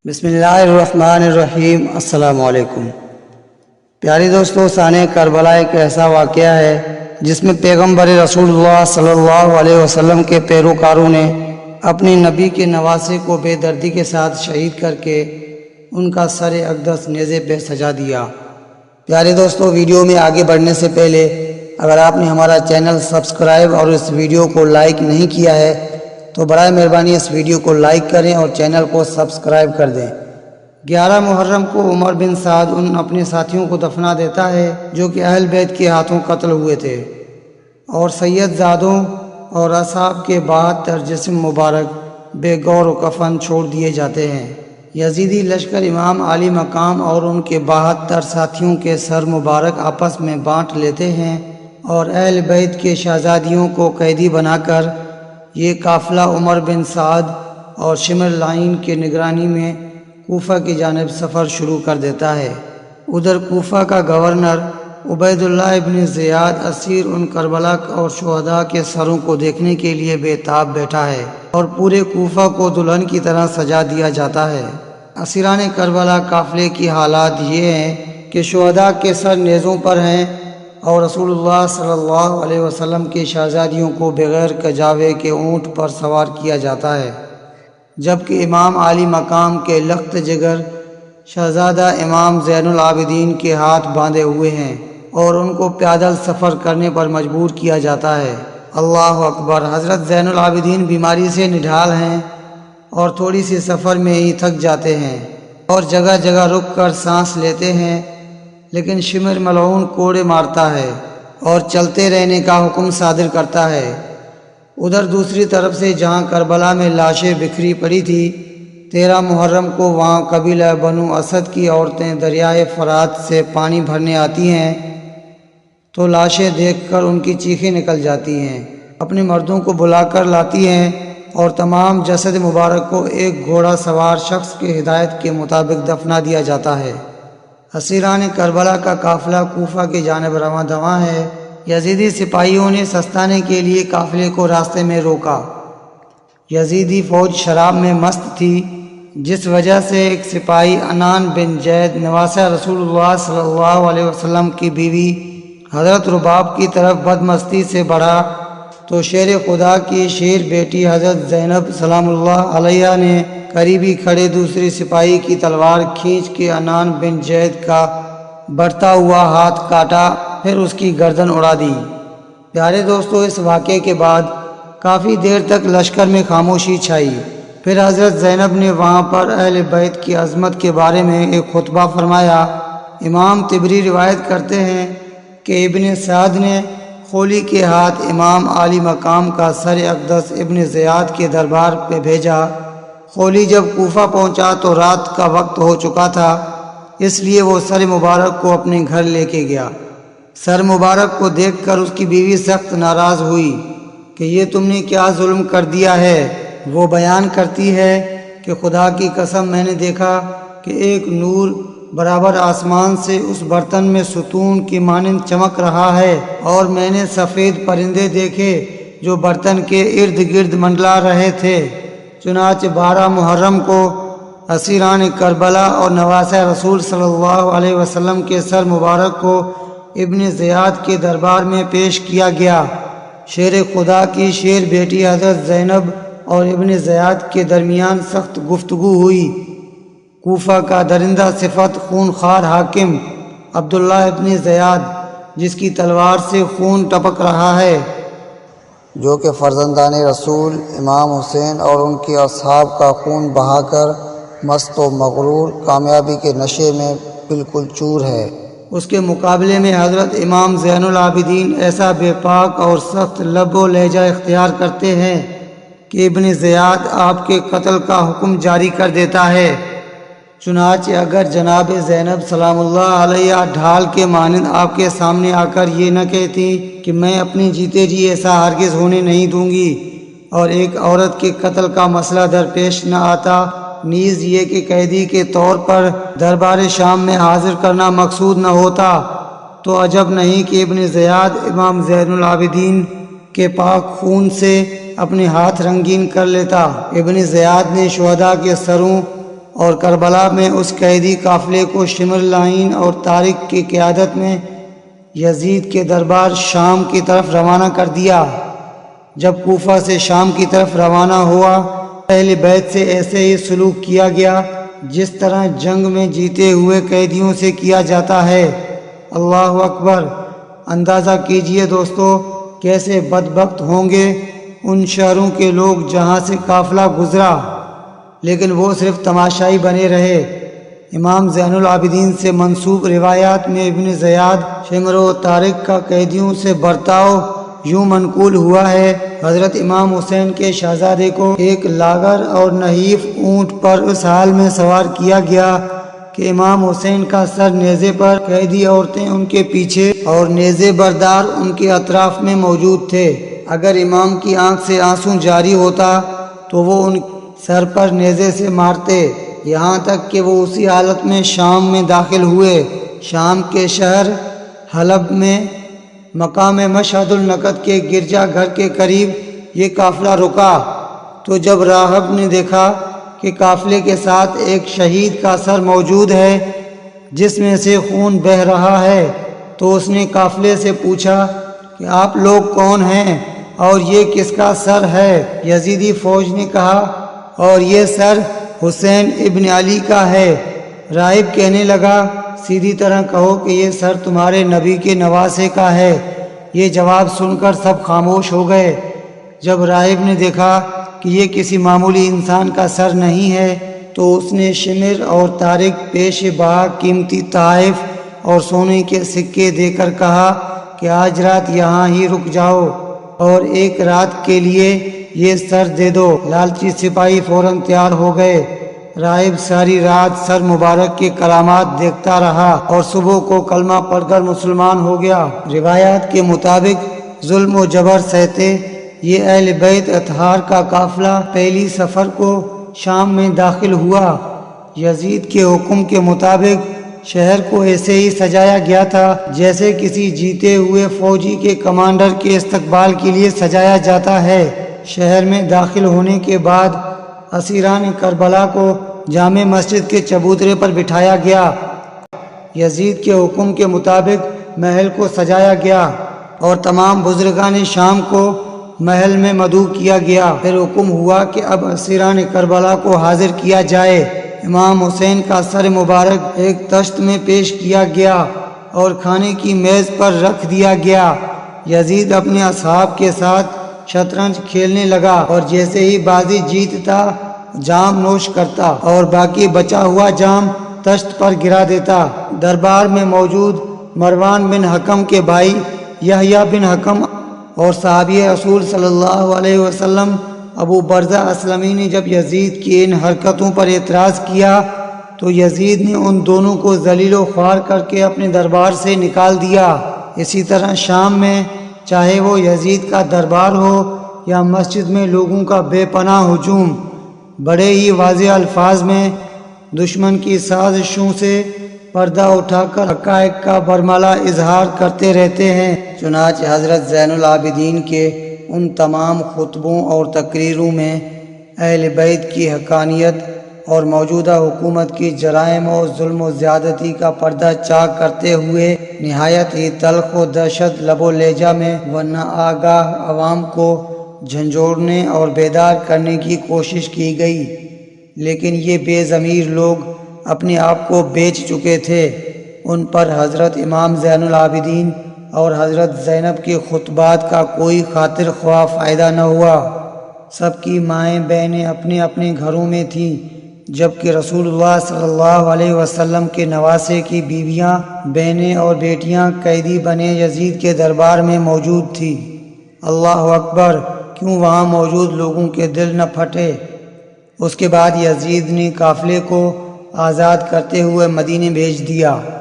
بسم اللہ الرحمن الرحیم۔ السلام علیکم پیاری دوستو، سانحہ کربلا ایک ایسا واقعہ ہے جس میں پیغمبر رسول اللہ صلی اللہ علیہ وسلم کے پیروکاروں نے اپنے نبی کے نواسے کو بے دردی کے ساتھ شہید کر کے ان کا سر اقدس نیزے پہ سجا دیا۔ پیارے دوستو، ویڈیو میں آگے بڑھنے سے پہلے اگر آپ نے ہمارا چینل سبسکرائب اور اس ویڈیو کو لائک نہیں کیا ہے تو برائے مہربانی اس ویڈیو کو لائک کریں اور چینل کو سبسکرائب کر دیں۔ 11 محرم کو عمر بن سعد ان اپنے ساتھیوں کو دفنا دیتا ہے جو کہ اہل بیت کے ہاتھوں قتل ہوئے تھے، اور سید زادوں اور اصحاب کے 72 جسم مبارک بے گور و کفن چھوڑ دیے جاتے ہیں۔ یزیدی لشکر امام علی مقام اور ان کے 72 ساتھیوں کے سر مبارک آپس میں بانٹ لیتے ہیں اور اہل بیت کے شہزادیوں کو قیدی بنا کر یہ قافلہ عمر بن سعد اور شمر لائن کے نگرانی میں کوفہ کی جانب سفر شروع کر دیتا ہے۔ ادھر کوفہ کا گورنر عبید اللہ ابن زیاد اسیر ان کربلا اور شہداء کے سروں کو دیکھنے کے لیے بے تاب بیٹھا ہے اور پورے کوفہ کو دلہن کی طرح سجا دیا جاتا ہے۔ اسیران کربلا قافلے کی حالات یہ ہیں کہ شہداء کے سر نیزوں پر ہیں اور رسول اللہ صلی اللہ علیہ وسلم کی شہزادیوں کو بغیر کجاوے کے اونٹ پر سوار کیا جاتا ہے، جبکہ امام علی مقام کے لخت جگر شہزادہ امام زین العابدین کے ہاتھ باندھے ہوئے ہیں اور ان کو پیدل سفر کرنے پر مجبور کیا جاتا ہے۔ اللہ اکبر! حضرت زین العابدین بیماری سے نڈھال ہیں اور تھوڑی سی سفر میں ہی تھک جاتے ہیں اور جگہ جگہ رک کر سانس لیتے ہیں، لیکن شمر ملعون کوڑے مارتا ہے اور چلتے رہنے کا حکم صادر کرتا ہے۔ ادھر دوسری طرف سے جہاں کربلا میں لاشیں بکھری پڑی تھی، 13 محرم کو وہاں قبیلہ بنو اسد کی عورتیں دریائے فرات سے پانی بھرنے آتی ہیں تو لاشیں دیکھ کر ان کی چیخیں نکل جاتی ہیں، اپنے مردوں کو بلا کر لاتی ہیں اور تمام جسد مبارک کو ایک گھوڑا سوار شخص کی ہدایت کے مطابق دفنا دیا جاتا ہے۔ اسیران کربلا کا قافلہ کوفہ کی جانب رواں دواں ہے۔ یزیدی سپاہیوں نے سستانے کے لیے قافلے کو راستے میں روکا۔ یزیدی فوج شراب میں مست تھی، جس وجہ سے ایک سپاہی عنان بن زید نواسہ رسول اللہ صلی اللہ علیہ وسلم کی بیوی حضرت رباب کی طرف بدمستی سے بڑھا تو شیر خدا کی شیر بیٹی حضرت زینب سلام اللہ علیہ نے قریبی کھڑے دوسری سپاہی کی تلوار کھینچ کے عنان بن زید کا بڑھتا ہوا ہاتھ کاٹا، پھر اس کی گردن اڑا دی۔ پیارے دوستو، اس واقعے کے بعد کافی دیر تک لشکر میں خاموشی چھائی۔ پھر حضرت زینب نے وہاں پر اہل بیت کی عظمت کے بارے میں ایک خطبہ فرمایا۔ امام طبری روایت کرتے ہیں کہ ابن سعد نے خولی کے ہاتھ امام علی مقام کا سر اقدس ابن زیاد کے دربار پہ بھیجا۔ خولی جب کوفہ پہنچا تو رات کا وقت ہو چکا تھا، اس لیے وہ سر مبارک کو اپنے گھر لے کے گیا۔ سر مبارک کو دیکھ کر اس کی بیوی سخت ناراض ہوئی کہ یہ تم نے کیا ظلم کر دیا ہے۔ وہ بیان کرتی ہے کہ خدا کی قسم، میں نے دیکھا کہ ایک نور برابر آسمان سے اس برتن میں ستون کی مانند چمک رہا ہے، اور میں نے سفید پرندے دیکھے جو برتن کے ارد گرد منڈلا رہے تھے۔ چنانچہ 12 محرم کو اسیران کربلا اور نواسہ رسول صلی اللہ علیہ وسلم کے سر مبارک کو ابن زیاد کے دربار میں پیش کیا گیا۔ شیر خدا کی شیر بیٹی حضرت زینب اور ابن زیاد کے درمیان سخت گفتگو ہوئی۔ کوفہ کا درندہ صفت خونخوار حاکم عبداللہ ابن زیاد، جس کی تلوار سے خون ٹپک رہا ہے، جو کہ فرزندان رسول امام حسین اور ان کے اصحاب کا خون بہا کر مست و مغرور کامیابی کے نشے میں بالکل چور ہے، اس کے مقابلے میں حضرت امام زین العابدین ایسا بے پاک اور سخت لب و لہجہ اختیار کرتے ہیں کہ ابن زیاد آپ کے قتل کا حکم جاری کر دیتا ہے۔ چنانچہ اگر جناب زینب سلام اللہ علیہ ڈھال کے مانند آپ کے سامنے آ کر یہ نہ کہتی کہ میں اپنی جیتے جی ایسا ہرگز ہونے نہیں دوں گی، اور ایک عورت کے قتل کا مسئلہ درپیش نہ آتا، نیز یہ کہ قیدی کے طور پر دربار شام میں حاضر کرنا مقصود نہ ہوتا، تو عجب نہیں کہ ابن زیاد امام زین العابدین کے پاک خون سے اپنے ہاتھ رنگین کر لیتا۔ ابن زیاد نے شہداء کے سروں اور کربلا میں اس قیدی قافلے کو شمر لعین اور طارق کی قیادت میں یزید کے دربار شام کی طرف روانہ کر دیا۔ جب کوفہ سے شام کی طرف روانہ ہوا، اہل بیت سے ایسے ہی سلوک کیا گیا جس طرح جنگ میں جیتے ہوئے قیدیوں سے کیا جاتا ہے۔ اللہ اکبر! اندازہ کیجئے دوستو، کیسے بدبخت ہوں گے ان شہروں کے لوگ جہاں سے قافلہ گزرا، لیکن وہ صرف تماشائی بنے رہے۔ امام زین العابدین سے منسوب روایات میں ابن زیاد، شمر و طارق کا قیدیوں سے برتاؤ یوں منقول ہوا ہے: حضرت امام حسین کے شہزادے کو ایک لاغر اور نحیف اونٹ پر اس حال میں سوار کیا گیا کہ امام حسین کا سر نیزے پر، قیدی عورتیں ان کے پیچھے اور نیزے بردار ان کے اطراف میں موجود تھے۔ اگر امام کی آنکھ سے آنسو جاری ہوتا تو وہ ان سر پر نیزے سے مارتے، یہاں تک کہ وہ اسی حالت میں شام میں داخل ہوئے۔ شام کے شہر حلب میں مقام مشہد النقد کے گرجا گھر کے قریب یہ قافلہ رکا، تو جب راہب نے دیکھا کہ قافلے کے ساتھ ایک شہید کا سر موجود ہے جس میں سے خون بہہ رہا ہے، تو اس نے قافلے سے پوچھا کہ آپ لوگ کون ہیں اور یہ کس کا سر ہے؟ یزیدی فوج نے کہا، اور یہ سر حسین ابن علی کا ہے۔ راہب کہنے لگا، سیدھی طرح کہو کہ یہ سر تمہارے نبی کے نواسے کا ہے۔ یہ جواب سن کر سب خاموش ہو گئے۔ جب راہب نے دیکھا کہ یہ کسی معمولی انسان کا سر نہیں ہے تو اس نے شمر اور طارق پیش بہا قیمتی تحائف اور سونے کے سکے دے کر کہا کہ آج رات یہاں ہی رک جاؤ اور ایک رات کے لیے یہ سر دے دو۔ لالچی سپاہی فوراً تیار ہو گئے۔ راہب ساری رات سر مبارک کے کرامات دیکھتا رہا اور صبح کو کلمہ پڑھ کر مسلمان ہو گیا۔ روایات کے مطابق ظلم و جبر سہتے یہ اہل بیت اطہار کا قافلہ پہلی سفر کو شام میں داخل ہوا۔ یزید کے حکم کے مطابق شہر کو ایسے ہی سجایا گیا تھا جیسے کسی جیتے ہوئے فوجی کے کمانڈر کے استقبال کے لیے سجایا جاتا ہے۔ شہر میں داخل ہونے کے بعد اسیران کربلا کو جامع مسجد کے چبوترے پر بٹھایا گیا۔ یزید کے حکم کے مطابق محل کو سجایا گیا اور تمام بزرگان شام کو محل میں مدعو کیا گیا۔ پھر حکم ہوا کہ اب اسیران کربلا کو حاضر کیا جائے۔ امام حسین کا سر مبارک ایک تشت میں پیش کیا گیا اور کھانے کی میز پر رکھ دیا گیا۔ یزید اپنے اصحاب کے ساتھ شطرنج کھیلنے لگا اور جیسے ہی بازی جیتتا جام نوش کرتا اور باقی بچا ہوا جام تشت پر گرا دیتا۔ دربار میں موجود مروان بن حکم کے بھائی یحییٰ بن حکم اور صحابی رسول صلی اللہ علیہ وسلم ابو برزہ اسلمی نے جب یزید کی ان حرکتوں پر اعتراض کیا تو یزید نے ان دونوں کو ذلیل و خوار کر کے اپنے دربار سے نکال دیا۔ اسی طرح شام میں چاہے وہ یزید کا دربار ہو یا مسجد میں لوگوں کا بے پناہ ہجوم، بڑے ہی واضح الفاظ میں دشمن کی سازشوں سے پردہ اٹھا کر حقائق کا برملا اظہار کرتے رہتے ہیں۔ چنانچہ حضرت زین العابدین کے ان تمام خطبوں اور تقریروں میں اہل بیت کی حقانیت اور موجودہ حکومت کی جرائم اور ظلم و زیادتی کا پردہ چاک کرتے ہوئے نہایت ہی تلخ و دہشت لب و لہجہ میں ورنہ آگاہ عوام کو جھنجھوڑنے اور بیدار کرنے کی کوشش کی گئی، لیکن یہ بے ضمیر لوگ اپنے آپ کو بیچ چکے تھے۔ ان پر حضرت امام زین العابدین اور حضرت زینب کے خطبات کا کوئی خاطر خواہ فائدہ نہ ہوا۔ سب کی مائیں بہنیں اپنے اپنے گھروں میں تھیں، جبکہ رسول اللہ صلی اللہ علیہ وسلم کے نواسے کی بیویاں، بہنیں اور بیٹیاں قیدی بنے یزید کے دربار میں موجود تھیں۔ اللہ اکبر! کیوں وہاں موجود لوگوں کے دل نہ پھٹے۔ اس کے بعد یزید نے قافلے کو آزاد کرتے ہوئے مدینے بھیج دیا۔